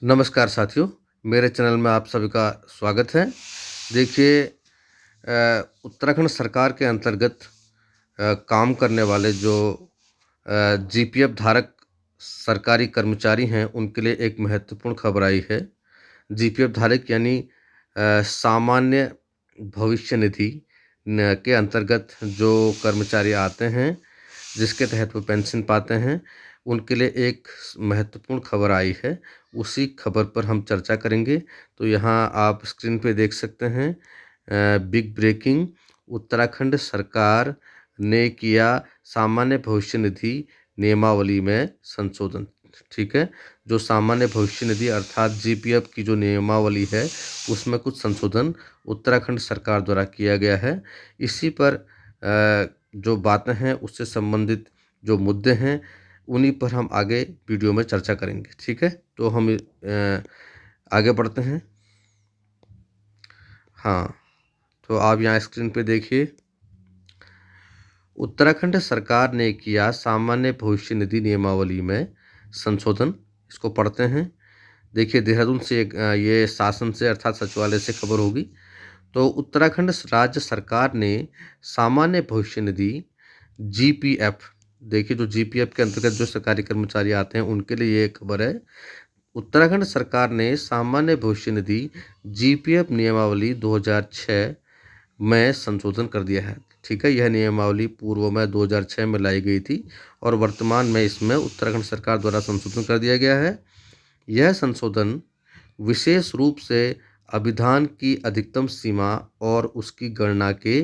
नमस्कार साथियों, मेरे चैनल में आप सभी का स्वागत है। देखिए उत्तराखंड सरकार के अंतर्गत काम करने वाले जो जीपीएफ धारक सरकारी कर्मचारी हैं, उनके लिए एक महत्वपूर्ण खबर आई है। जीपीएफ धारक यानी सामान्य भविष्य निधि के अंतर्गत जो कर्मचारी आते हैं, जिसके तहत वो पेंशन पाते हैं, उनके लिए एक महत्वपूर्ण खबर आई है। उसी खबर पर हम चर्चा करेंगे। तो यहाँ आप स्क्रीन पे देख सकते हैं बिग ब्रेकिंग, उत्तराखंड सरकार ने किया सामान्य भविष्य निधि नियमावली में संशोधन। ठीक है, जो सामान्य भविष्य निधि अर्थात जीपीएफ की जो नियमावली है, उसमें कुछ संशोधन उत्तराखंड सरकार द्वारा किया गया है। इसी पर जो बातें हैं, उससे संबंधित जो मुद्दे हैं, उन्हीं पर हम आगे वीडियो में चर्चा करेंगे। ठीक है, तो हम आगे बढ़ते हैं। हाँ, तो आप यहाँ स्क्रीन पे देखिए, उत्तराखंड सरकार ने किया सामान्य भविष्य निधि नियमावली में संशोधन। इसको पढ़ते हैं। देखिए, देहरादून से ये शासन से अर्थात सचिवालय से खबर होगी। तो उत्तराखंड राज्य सरकार ने सामान्य भविष्य निधि जीपीएफ, देखिए जो जीपीएफ के अंतर्गत जो सरकारी कर्मचारी आते हैं, उनके लिए ये खबर है। उत्तराखंड सरकार ने सामान्य भविष्य निधि जीपीएफ नियमावली 2006 में संशोधन कर दिया है। ठीक है, यह नियमावली पूर्व में 2006 में लाई गई थी और वर्तमान में इसमें उत्तराखंड सरकार द्वारा संशोधन कर दिया गया है। यह संशोधन विशेष रूप से अभिधान की अधिकतम सीमा और उसकी गणना के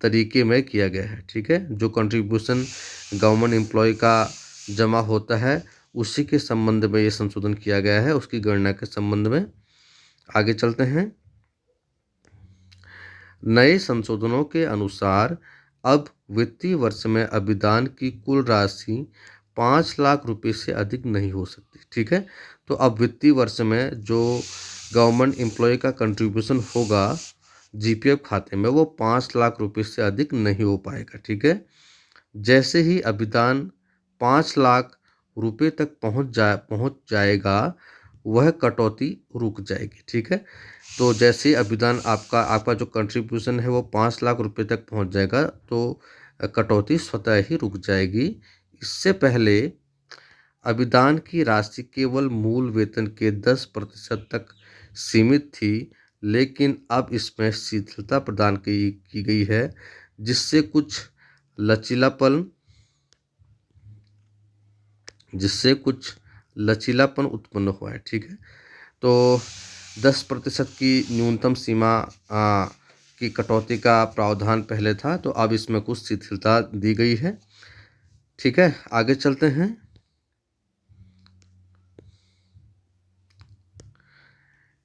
तरीके में किया गया है। ठीक है, जो कंट्रीब्यूशन गवर्नमेंट एम्प्लॉय का जमा होता है, उसी के संबंध में ये संशोधन किया गया है, उसकी गणना के संबंध में। आगे चलते हैं। नए संशोधनों के अनुसार अब वित्तीय वर्ष में अभिदान की कुल राशि 5 लाख रुपए से अधिक नहीं हो सकती। ठीक है, तो अब वित्तीय वर्ष में जो गवर्नमेंट एम्प्लॉय का कंट्रीब्यूशन होगा जीपीएफ खाते में, वो 5 लाख रुपए से अधिक नहीं हो पाएगा। ठीक है, जैसे ही अभिदान 5 लाख रुपए तक पहुंच जाएगा, वह कटौती रुक जाएगी। ठीक है, तो जैसे अभिदान आपका जो कंट्रीब्यूशन है वो 5 लाख रुपए तक पहुंच जाएगा, तो कटौती स्वतः ही रुक जाएगी। इससे पहले अभिदान की राशि केवल मूल वेतन के 10% तक सीमित थी, लेकिन अब इसमें शिथिलता प्रदान की गई है, जिससे कुछ लचीलापन उत्पन्न हुआ है। ठीक है, तो 10% की न्यूनतम सीमा की कटौती का प्रावधान पहले था, तो अब इसमें कुछ शिथिलता दी गई है। ठीक है, आगे चलते हैं।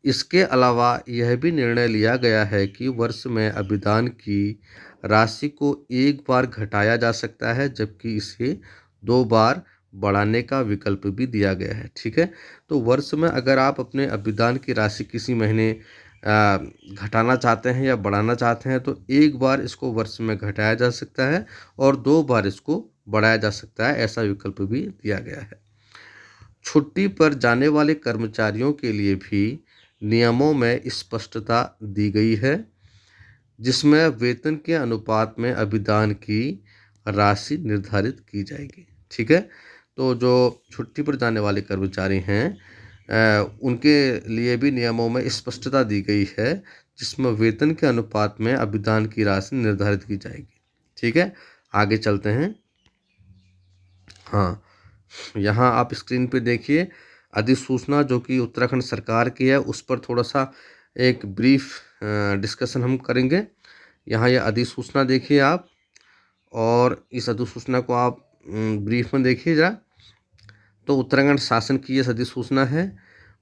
इसके अलावा यह भी निर्णय लिया गया है कि वर्ष में अभिदान की राशि को एक बार घटाया जा सकता है, जबकि इसे 2 बार बढ़ाने का विकल्प भी दिया गया है। ठीक है, तो वर्ष में अगर आप अपने अभिदान की राशि किसी महीने घटाना चाहते हैं या बढ़ाना चाहते हैं, तो एक बार इसको वर्ष में घटाया जा सकता है और 2 बार इसको बढ़ाया जा सकता है, ऐसा विकल्प भी दिया गया है। छुट्टी पर जाने वाले कर्मचारियों के लिए भी नियमों में स्पष्टता दी गई है, जिसमें वेतन के अनुपात में अभिदान की राशि निर्धारित की जाएगी। ठीक है, तो जो छुट्टी पर जाने वाले कर्मचारी हैं, उनके लिए भी नियमों में स्पष्टता दी गई है, जिसमें वेतन के अनुपात में अभिदान की राशि निर्धारित की जाएगी। ठीक है, आगे चलते हैं। हाँ, यहाँ आप स्क्रीन पे देखिए, अधिसूचना जो कि उत्तराखंड सरकार की है, उस पर थोड़ा सा एक ब्रीफ डिस्कशन हम करेंगे। यहाँ ये अधिसूचना देखिए आप, और इस अधिसूचना को आप ब्रीफ में देखिए जरा। तो उत्तराखंड शासन की ये अधिसूचना है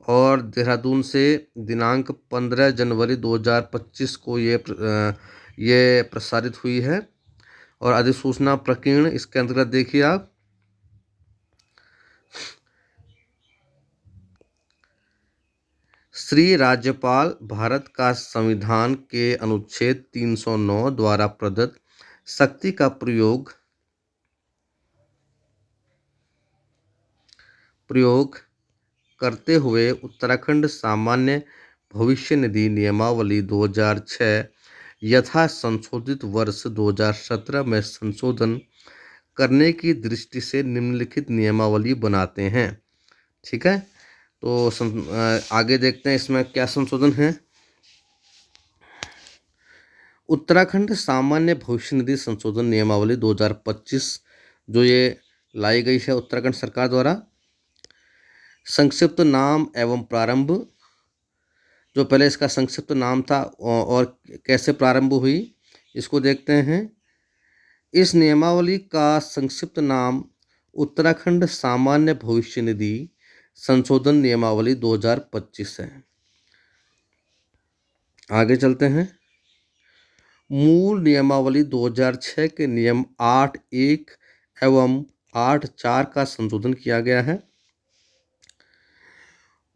और देहरादून से दिनांक 15 जनवरी 2025 को ये प्रसारित हुई है। और अधिसूचना प्रकीर्ण इसके अंतर्गत देखिए आप, श्री राज्यपाल भारत का संविधान के अनुच्छेद 309 द्वारा प्रदत्त शक्ति का प्रयोग करते हुए उत्तराखंड सामान्य भविष्य निधि नियमावली 2006 यथा संशोधित वर्ष 2017 में संशोधन करने की दृष्टि से निम्नलिखित नियमावली बनाते हैं। ठीक है, तो आगे देखते हैं इसमें क्या संशोधन है। उत्तराखंड सामान्य भविष्य निधि संशोधन नियमावली 2025 जो ये लाई गई है उत्तराखंड सरकार द्वारा। संक्षिप्त नाम एवं प्रारंभ, जो पहले इसका संक्षिप्त नाम था और कैसे प्रारंभ हुई इसको देखते हैं। इस नियमावली का संक्षिप्त नाम उत्तराखंड सामान्य भविष्य निधि संशोधन नियमावली 2025 है। आगे चलते हैं। मूल नियमावली 2006 के नियम 8.1 एवं 8.4 का संशोधन किया गया है।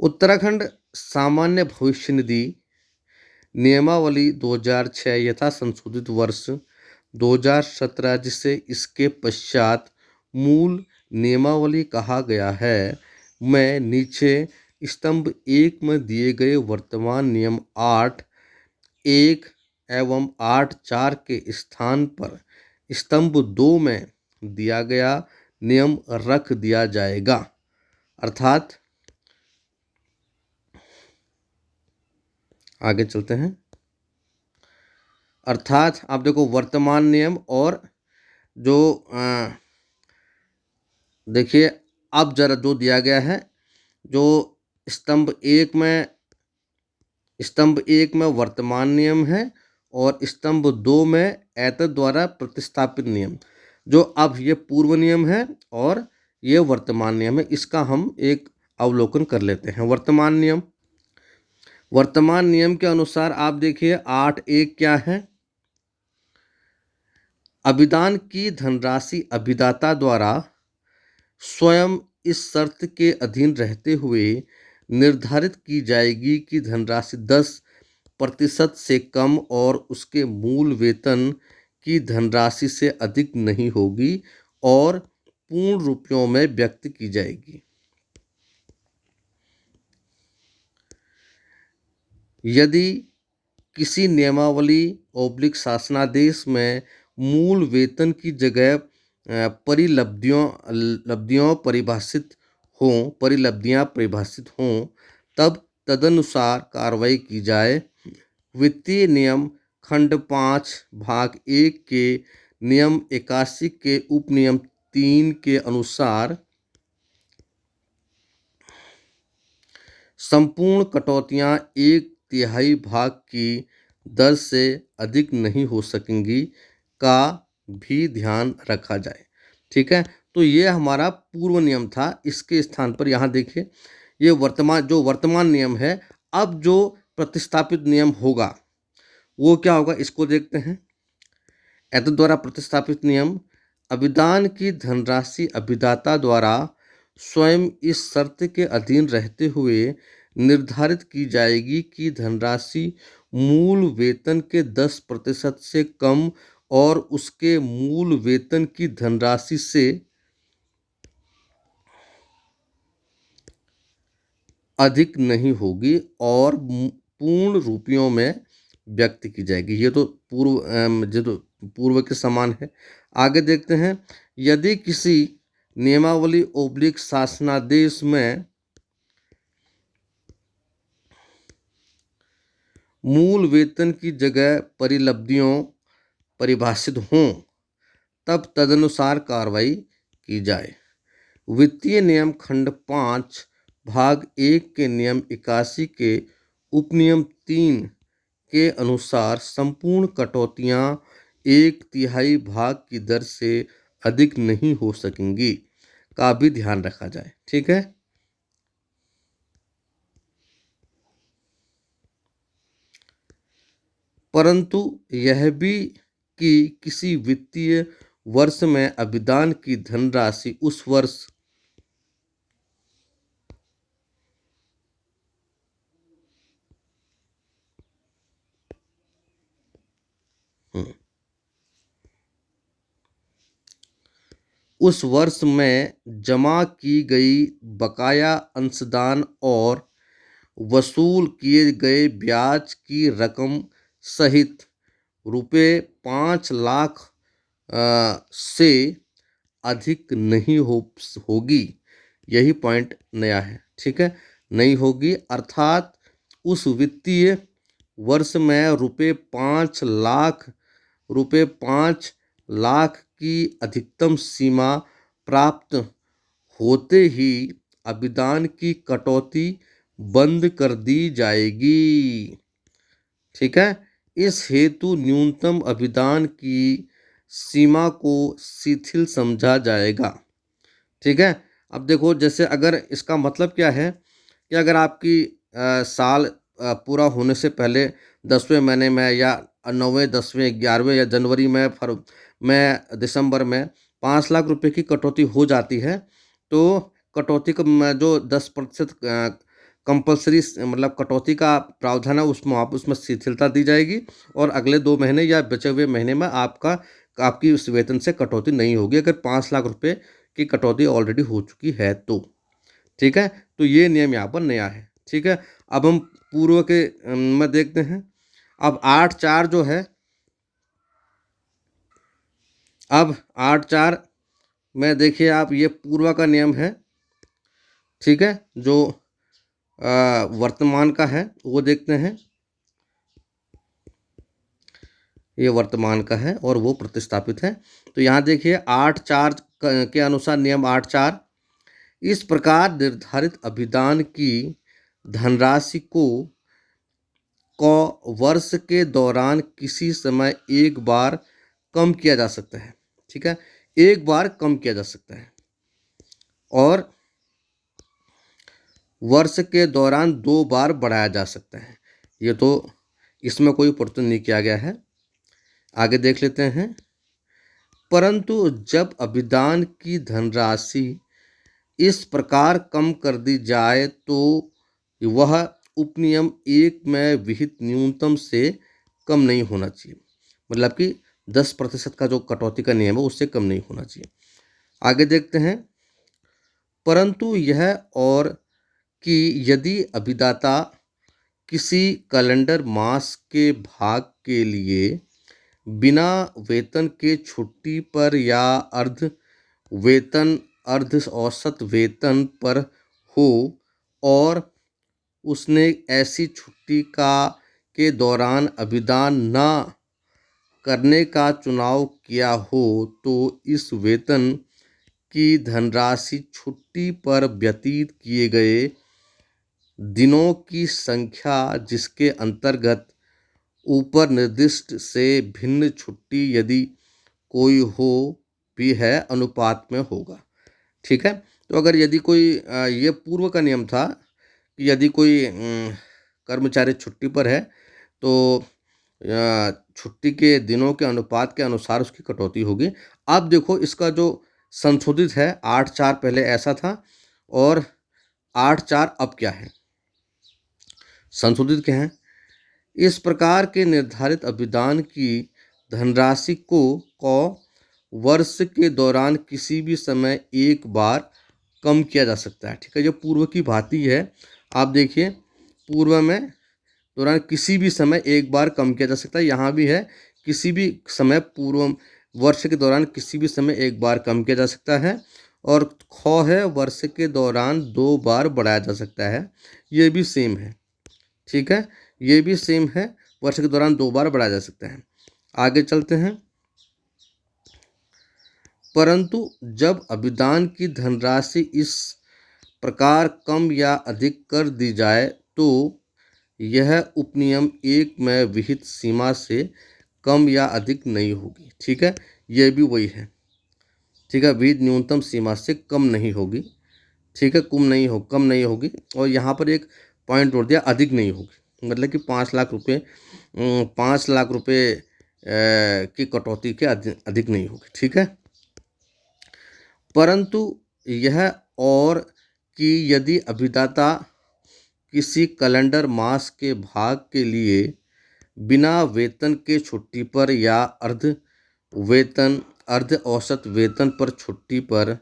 उत्तराखंड सामान्य भविष्य निधि नियमावली 2006 यथा संशोधित वर्ष 2017 जिसे इसके पश्चात मूल नियमावली कहा गया है में नीचे स्तंभ 1 में दिए गए वर्तमान नियम 8.1 एवं 8.4 के स्थान पर स्तंभ 2 में दिया गया नियम रख दिया जाएगा। अर्थात आगे चलते हैं। अर्थात आप देखो वर्तमान नियम और जो देखिए अब जरा जो दिया गया है, जो स्तंभ एक में वर्तमान नियम है और स्तंभ 2 में एतद द्वारा प्रतिस्थापित नियम, जो अब ये पूर्व नियम है और ये वर्तमान नियम है। इसका हम एक अवलोकन कर लेते हैं। वर्तमान नियम के अनुसार आप देखिए 8.1 क्या है। अभिदान की धनराशि अभिदाता द्वारा स्वयं इस शर्त के अधीन रहते हुए निर्धारित की जाएगी कि धनराशि 10% से कम और उसके मूल वेतन की धनराशि से अधिक नहीं होगी और पूर्ण रुपयों में व्यक्त की जाएगी। यदि किसी नियमावली / शासनादेश में मूल वेतन की जगह परिलब्धियां परिभाषित हों तब तदनुसार कार्रवाई की जाए। वित्तीय नियम खंड 5 भाग 1 के नियम 81 के उपनियम 3 के अनुसार संपूर्ण कटौतियां 1/3 भाग की दर से अधिक नहीं हो सकेंगी का भी ध्यान रखा जाए। ठीक है, तो ये हमारा पूर्व नियम था। इसके स्थान पर यहाँ देखिए ये वर्तमान नियम है। अब जो प्रतिस्थापित नियम होगा वो क्या होगा इसको देखते हैं। एतद द्वारा प्रतिस्थापित नियम, अभिदान की धनराशि अभिदाता द्वारा स्वयं इस शर्त के अधीन रहते हुए निर्धारित की जाएगी कि धनराशि मूल वेतन के 10% से कम और उसके मूल वेतन की धनराशि से अधिक नहीं होगी और पूर्ण रुपयों में व्यक्त की जाएगी। ये तो पूर्व के समान है। आगे देखते हैं। यदि किसी नियमावली / शासनादेश में मूल वेतन की जगह परिलब्धियां परिभाषित हों तब तदनुसार कार्रवाई की जाए। वित्तीय नियम खंड 5 भाग 1 के नियम 81 के उपनियम 3 के अनुसार संपूर्ण कटौतियां 1/3 भाग की दर से अधिक नहीं हो सकेंगी का भी ध्यान रखा जाए। ठीक है, परंतु यह भी कि किसी वित्तीय वर्ष में अभिदान की धनराशि उस वर्ष उस वर्ष में जमा की गई बकाया अंशदान और वसूल किए गए ब्याज की रकम सहित रुपये 5 लाख से अधिक नहीं होगी। यही पॉइंट नया है, ठीक है, नहीं होगी, अर्थात उस वित्तीय वर्ष में रुपये 5 लाख की अधिकतम सीमा प्राप्त होते ही अभिदान की कटौती बंद कर दी जाएगी। ठीक है, इस हेतु न्यूनतम अभिदान की सीमा को शिथिल समझा जाएगा। ठीक है, अब देखो, जैसे अगर इसका मतलब क्या है कि अगर आपकी साल पूरा होने से पहले 10वें महीने में या 9वें 10वें 11वें या जनवरी में दिसंबर में 5 लाख रुपए की कटौती हो जाती है, तो कटौती का जो 10% कंपल्सरी मतलब कटौती का प्रावधान है उसमें शिथिलता दी जाएगी और अगले 2 महीने या बचे हुए महीने में आपकी उस वेतन से कटौती नहीं होगी अगर 5 लाख रुपए की कटौती ऑलरेडी हो चुकी है तो। ठीक है, तो ये नियम यहाँ पर नया है। ठीक है, अब हम पूर्व के में देखते हैं। अब 8(4) जो है, अब 8(4) में देखिए आप, ये पूर्व का नियम है। ठीक है, जो वर्तमान का है वो देखते हैं। ये वर्तमान का है और वो प्रतिस्थापित है। तो यहाँ देखिए 8(4) के अनुसार नियम 8(4) इस प्रकार निर्धारित अभिदान की धनराशि को वर्ष के दौरान किसी समय एक बार कम किया जा सकता है। ठीक है, एक बार कम किया जा सकता है और वर्ष के दौरान 2 बार बढ़ाया जा सकता है। ये तो इसमें कोई परिवर्तन नहीं किया गया है। आगे देख लेते हैं। परंतु जब अभिदान की धनराशि इस प्रकार कम कर दी जाए तो वह उपनियम 1 में विहित न्यूनतम से कम नहीं होना चाहिए, मतलब कि 10% का जो कटौती का नियम है उससे कम नहीं होना चाहिए। आगे देखते हैं। परंतु यह और कि यदि अभिदाता किसी कैलेंडर मास के भाग के लिए बिना वेतन के छुट्टी पर या अर्ध औसत वेतन पर हो और उसने ऐसी छुट्टी के दौरान अभिदान न करने का चुनाव किया हो तो इस वेतन की धनराशि छुट्टी पर व्यतीत किए गए दिनों की संख्या जिसके अंतर्गत ऊपर निर्दिष्ट से भिन्न छुट्टी यदि कोई हो भी है अनुपात में होगा। ठीक है, तो अगर यदि कोई ये पूर्व का नियम था कि यदि कोई कर्मचारी छुट्टी पर है तो छुट्टी के दिनों के अनुपात के अनुसार उसकी कटौती होगी। अब देखो इसका जो संशोधित है 8(4) पहले ऐसा था और 8(4) अब क्या है, संशोधित क्या है। इस प्रकार के निर्धारित अभिदान की धनराशि को वर्ष के दौरान किसी भी समय एक बार कम किया जा सकता है। ठीक है, जो पूर्व की भांति है, आप देखिए पूर्व में दौरान किसी भी समय एक बार कम किया जा सकता है, यहाँ भी है किसी भी समय पूर्व वर्ष के दौरान किसी भी समय एक बार कम किया जा सकता है और है वर्ष के दौरान 2 बार बढ़ाया जा सकता है, ये भी सेम है। ठीक है, ये भी सेम है, वर्ष के दौरान 2 बार बढ़ाया जा सकता है। आगे चलते हैं। परंतु जब अभिदान की धनराशि इस प्रकार कम या अधिक कर दी जाए तो यह उपनियम 1 में विहित सीमा से कम या अधिक नहीं होगी। ठीक है, यह भी वही है। ठीक है, विहित न्यूनतम सीमा से कम नहीं होगी। ठीक है, कम नहीं होगी और यहाँ पर एक पॉइंट जोड़ दिया, अधिक नहीं होगी, मतलब कि 5 लाख रुपए 5 लाख रुपए की कटौती के अधिक नहीं होगी। ठीक है, परंतु यह और कि यदि अभिदाता किसी कैलेंडर मास के भाग के लिए बिना वेतन के छुट्टी पर या अर्ध वेतन अर्ध औसत वेतन पर छुट्टी पर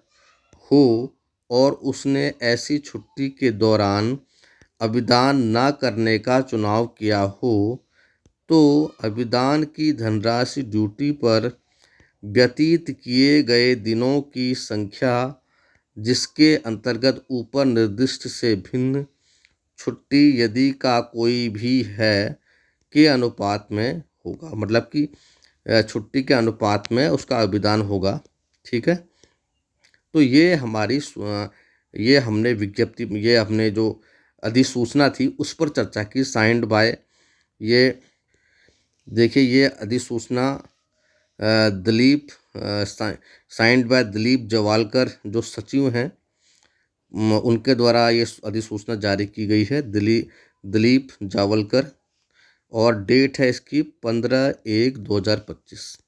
हो और उसने ऐसी छुट्टी के दौरान अभिदान न करने का चुनाव किया हो तो अभिदान की धनराशि ड्यूटी पर व्यतीत किए गए दिनों की संख्या जिसके अंतर्गत ऊपर निर्दिष्ट से भिन्न छुट्टी यदि का कोई भी है के अनुपात में होगा। मतलब कि छुट्टी के अनुपात में उसका अभिदान होगा। ठीक है, तो ये हमारी ये हमने विज्ञप्ति, ये हमने जो अधिसूचना थी उस पर चर्चा की, साइंड बाय, ये देखिए ये अधिसूचना दिलीप, साइंड बाय दिलीप जवालकर जो सचिव हैं उनके द्वारा ये अधिसूचना जारी की गई है, दिलीप जावलकर। और डेट है इसकी 15/1/2025,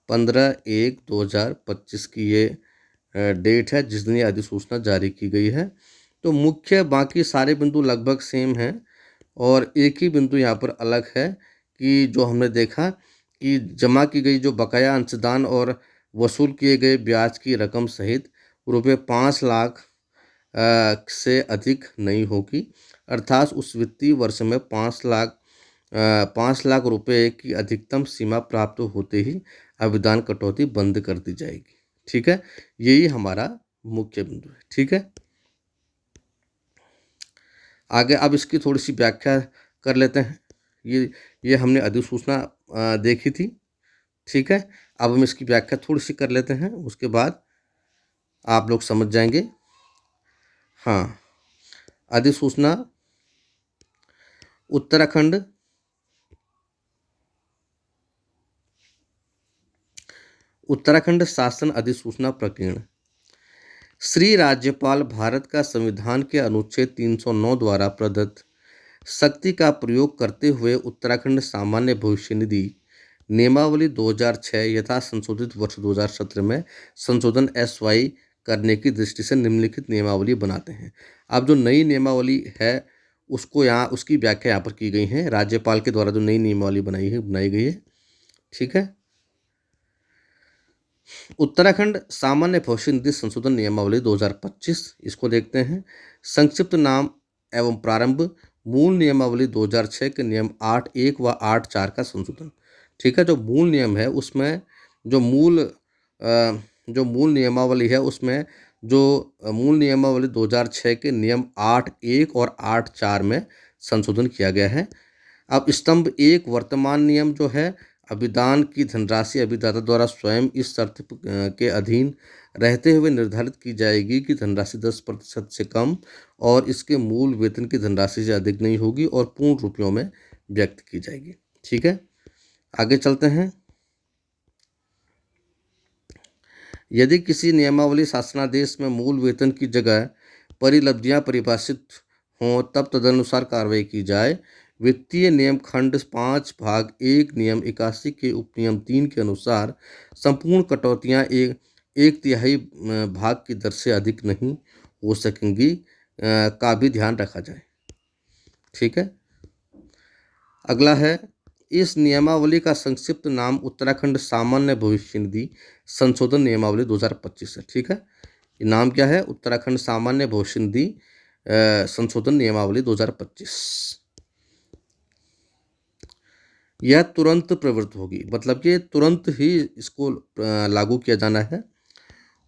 15/1/2025 की ये डेट है जिस दिन ये अधिसूचना जारी की गई है। तो मुख्य बाकी सारे बिंदु लगभग सेम हैं और एक ही बिंदु यहाँ पर अलग है कि जो हमने देखा कि जमा की गई जो बकाया अंशदान और वसूल किए गए ब्याज की रकम सहित रुपये 5 लाख से अधिक नहीं होगी। अर्थात उस वित्तीय वर्ष में 5 लाख रुपए की अधिकतम सीमा प्राप्त होते ही अभिदान कटौती बंद कर दी जाएगी। ठीक है, यही हमारा मुख्य बिंदु है। ठीक है, आगे अब इसकी थोड़ी सी व्याख्या कर लेते हैं। ये हमने अधिसूचना देखी थी। ठीक है, अब हम इसकी व्याख्या थोड़ी सी कर लेते हैं, उसके बाद आप लोग समझ जाएंगे। हाँ, अधिसूचना उत्तराखंड शासन अधिसूचना प्रकीर्ण। श्री राज्यपाल भारत का संविधान के अनुच्छेद 309 द्वारा प्रदत्त शक्ति का प्रयोग करते हुए उत्तराखंड सामान्य भविष्य निधि नियमावली 2006 यथा संशोधित वर्ष 2017 में संशोधन SY करने की दृष्टि से निम्नलिखित नियमावली बनाते हैं। अब जो नई नियमावली है उसको यहाँ, उसकी व्याख्या यहाँ पर की गई है। राज्यपाल के द्वारा जो नई नियमावली बनाई गई है। ठीक है, उत्तराखंड सामान्य भविष्य निधि संशोधन नियमावली 2025, इसको देखते हैं। संक्षिप्त नाम एवं प्रारंभ, मूल नियमावली 2006 के नियम 8.1 व 8.4 का संशोधन। ठीक है, जो मूल नियम है उसमें जो मूल नियमावली है उसमें जो मूल नियमावली 2006 के नियम 8.1 और 8.4 में संशोधन किया गया है। अब स्तंभ 1 वर्तमान नियम जो है, अभिदान की धनराशि अभिदाता द्वारा स्वयं इस शर्त के अधीन रहते हुए निर्धारित की जाएगी कि धनराशि 10% से कम और इसके मूल वेतन की धनराशि से अधिक नहीं होगी और पूर्ण रुपयों में व्यक्त की जाएगी। ठीक है, आगे चलते हैं। यदि किसी नियमावली शासनादेश में मूल वेतन की जगह परिलब्धियां परिभाषित हों तब तदनुसार कार्रवाई की जाए। वित्तीय नियम खंड 5 भाग 1 नियम 81 के उपनियम 3 के अनुसार संपूर्ण कटौतियां एक तिहाई भाग की दर से अधिक नहीं हो सकेंगी का भी ध्यान रखा जाए। ठीक है, अगला है, इस नियमावली का संक्षिप्त नाम उत्तराखंड सामान्य भविष्य निधि संशोधन नियमावली 2025 है। ठीक है, ये नाम क्या है? उत्तराखंड सामान्य भविष्य निधि संशोधन नियमावली 2025। यह तुरंत प्रवृत्त होगी, मतलब कि तुरंत ही इसको लागू किया जाना है।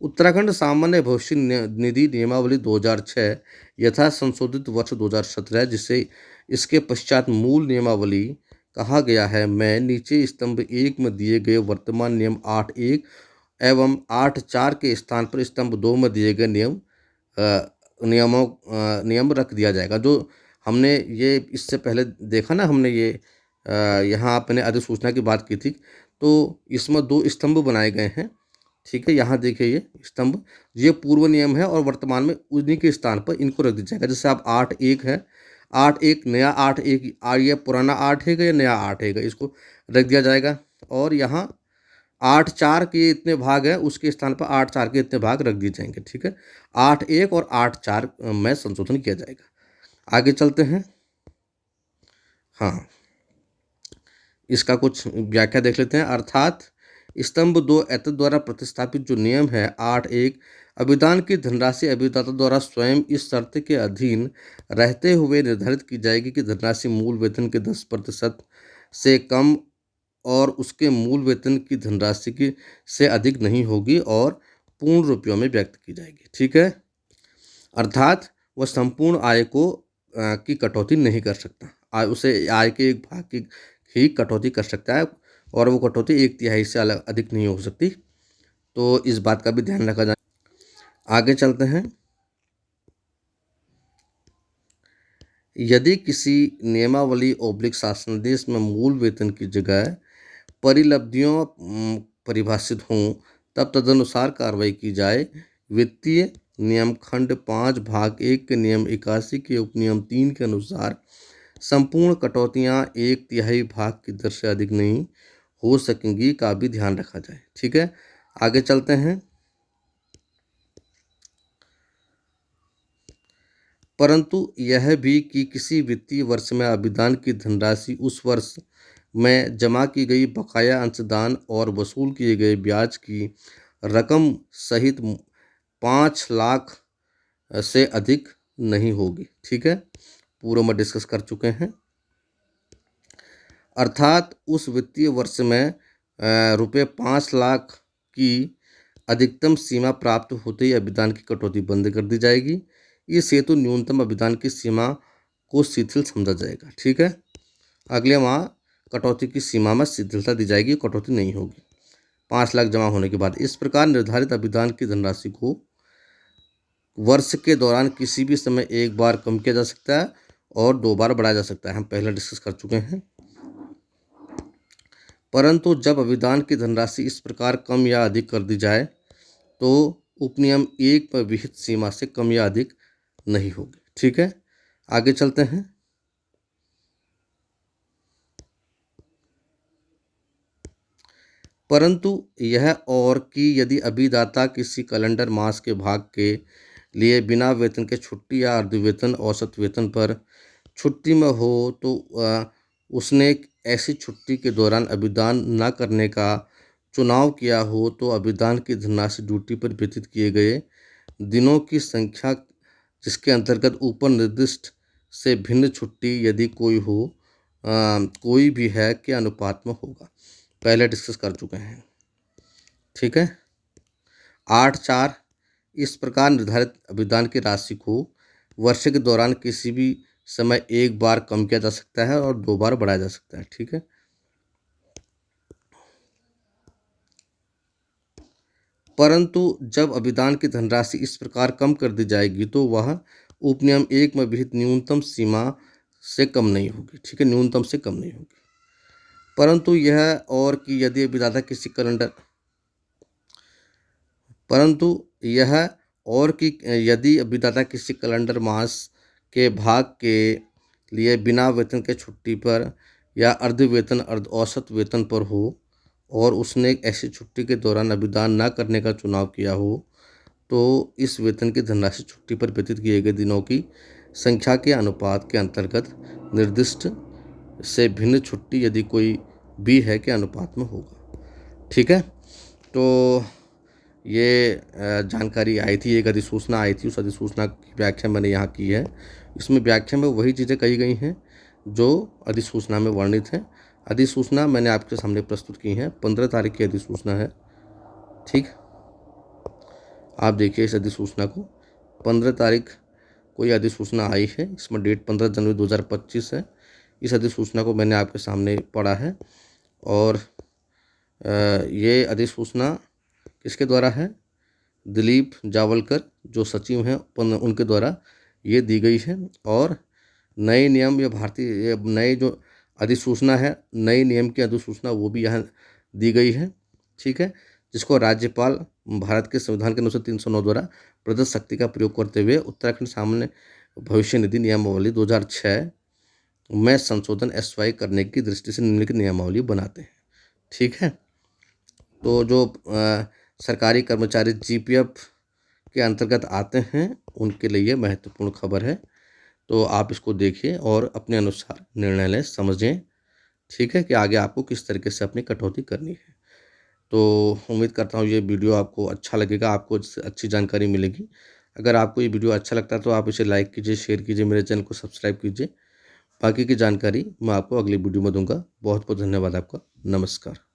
उत्तराखंड सामान्य भविष्य निधि नियमावली 2006 यथा संशोधित वर्ष 2017 जिसे इसके पश्चात मूल नियमावली कहा गया है, में नीचे स्तंभ 1 में दिए गए वर्तमान नियम 8.1 एवं 8.4 के स्थान पर स्तंभ 2 में दिए गए नियम रख दिया जाएगा। जो हमने ये इससे पहले देखा ना, हमने ये यहाँ आपने अधिसूचना की बात की थी, तो इसमें 2 स्तंभ बनाए गए हैं। ठीक है, यहाँ देखिए ये स्तंभ, ये पूर्व नियम है और वर्तमान में उन्हीं के स्थान पर इनको रख दिया जाएगा। जैसे आप 8.1 है, 8.1 नया 8.1, ये पुराना 8 है या नया 8 है, इसको रख दिया जाएगा। और यहाँ 8.4 के इतने भाग हैं, उसके स्थान पर 8.4 के इतने भाग रख दिए जाएंगे। ठीक है, 8.1 और 8.4 में संशोधन किया जाएगा। आगे चलते हैं। हाँ, इसका कुछ व्याख्या देख लेते हैं। अर्थात स्तंभ 2 एतद द्वारा प्रतिस्थापित जो नियम है 8.1, अभिदान की धनराशि अभिदाता द्वारा स्वयं इस शर्त के अधीन रहते हुए निर्धारित की जाएगी कि धनराशि मूल वेतन के 10% से कम और उसके मूल वेतन की धनराशि की से अधिक नहीं होगी और पूर्ण रुपयों में व्यक्त की जाएगी। ठीक है, अर्थात वह संपूर्ण आय को की कटौती नहीं कर सकता, उसे आय के एक भाग की ही कटौती कर सकता है और वो कटौती 1/3 से अधिक नहीं हो सकती। तो इस बात का भी ध्यान रखा जाए। आगे चलते हैं। यदि किसी नियमावली / शासनादेश में मूल वेतन की जगह परिलब्धियों परिभाषित हों, तब तदनुसार कार्रवाई की जाए। वित्तीय नियम खंड 5 भाग 1 के नियम 81 के उपनियम 3 के अनुसार संपूर्ण कटौतियां 1/3 भाग की दर से अधिक नहीं हो सकेंगी का भी ध्यान रखा जाए। ठीक है, आगे चलते हैं। परंतु यह भी कि किसी वित्तीय वर्ष में अभिदान की धनराशि उस वर्ष में जमा की गई बकाया अंशदान और वसूल किए गए ब्याज की रकम सहित 5 लाख से अधिक नहीं होगी। ठीक है, पूर्व में डिस्कस कर चुके हैं। अर्थात उस वित्तीय वर्ष में रुपये 5 लाख की अधिकतम सीमा प्राप्त होते ही अभिदान की कटौती बंद कर दी जाएगी। इस हेतु न्यूनतम अभिदान की सीमा को शिथिल समझा जाएगा। ठीक है, अगले माह कटौती की सीमा में शिथिलता दी जाएगी, कटौती नहीं होगी 5 लाख जमा होने के बाद। इस प्रकार निर्धारित अभिदान की धनराशि को वर्ष के दौरान किसी भी समय एक बार कम किया जा सकता है और 2 बार बढ़ाया जा सकता है, हम पहले डिस्कस कर चुके हैं। परंतु जब अभिदान की धनराशि इस प्रकार कम या अधिक कर दी जाए तो उपनियम 1 पर विहित सीमा से कम या अधिक नहीं होगी। ठीक है, आगे चलते हैं। परंतु यह और कि यदि अभिदाता किसी कैलेंडर मास के भाग के लिए बिना वेतन के छुट्टी या अर्ध वेतन औसत वेतन पर छुट्टी में हो तो उसने ऐसी छुट्टी के दौरान अभिदान न करने का चुनाव किया हो तो अभिदान की धनराशि ड्यूटी पर व्यतीत किए गए दिनों की संख्या जिसके अंतर्गत ऊपर निर्दिष्ट से भिन्न छुट्टी यदि कोई हो कोई भी है के अनुपात में होगा, पहले डिस्कस कर चुके हैं। ठीक है, 8.4 इस प्रकार निर्धारित अभिदान की राशि को वर्ष के दौरान किसी भी समय एक बार कम किया जा सकता है और 2 बार बढ़ाया जा सकता है। ठीक है, परंतु जब अभिदान की धनराशि इस प्रकार कम कर दी जाएगी तो वह उपनियम 1 में विहित न्यूनतम सीमा से कम नहीं होगी। ठीक है, न्यूनतम से कम नहीं होगी। परंतु यह और कि यदि अभिदाता किसी कैलेंडर परंतु यह और कि यदि अभिदाता किसी कैलेंडर मास के भाग के लिए बिना वेतन के छुट्टी पर या अर्ध वेतन अर्ध औसत वेतन पर हो और उसने ऐसी छुट्टी के दौरान अभिदान न करने का चुनाव किया हो तो इस वेतन की धनराशि छुट्टी पर व्यतीत किए गए दिनों की संख्या के अनुपात के अंतर्गत निर्दिष्ट से भिन्न छुट्टी यदि कोई भी है के अनुपात में होगा। ठीक है, तो ये जानकारी आई थी, एक अधिसूचना आई थी, उस अधिसूचना की व्याख्या मैंने यहाँ की है। इसमें व्याख्या में वही चीज़ें कही गई हैं जो अधिसूचना में वर्णित हैं। अधिसूचना मैंने आपके सामने प्रस्तुत की हैं, 15 तारीख की अधिसूचना है। ठीक, आप देखिए इस अधिसूचना को, 15 तारीख को ये अधिसूचना आई है। इसमें डेट 15 जनवरी 2025 है। इस अधिसूचना को मैंने आपके सामने पढ़ा है और ये अधिसूचना किसके द्वारा है? दिलीप जावलकर जो सचिव हैं उनके द्वारा ये दी गई है। और नए नियम या भारतीय नए जो अधिसूचना है, नए नियम की अधिसूचना वो भी यहाँ दी गई है। ठीक है, जिसको राज्यपाल भारत के संविधान के अनुसार 309 द्वारा प्रदत्त शक्ति का प्रयोग करते हुए उत्तराखंड सामान्य भविष्य निधि नियमावली 2006 में संशोधन SY करने की दृष्टि से निम्नलिखित नियमावली बनाते हैं। ठीक है, तो जो सरकारी कर्मचारी GPF के अंतर्गत आते हैं उनके लिए महत्वपूर्ण खबर है, तो आप इसको देखिए और अपने अनुसार निर्णय लें, समझें। ठीक है, कि आगे आपको किस तरीके से अपनी कटौती करनी है। तो उम्मीद करता हूँ ये वीडियो आपको अच्छा लगेगा, आपको इससे अच्छी जानकारी मिलेगी। अगर आपको ये वीडियो अच्छा लगता है तो आप इसे लाइक कीजिए, शेयर कीजिए, मेरे चैनल को सब्सक्राइब कीजिए। बाकी की जानकारी मैं आपको अगली वीडियो में दूँगा। बहुत-बहुत धन्यवाद आपका। नमस्कार।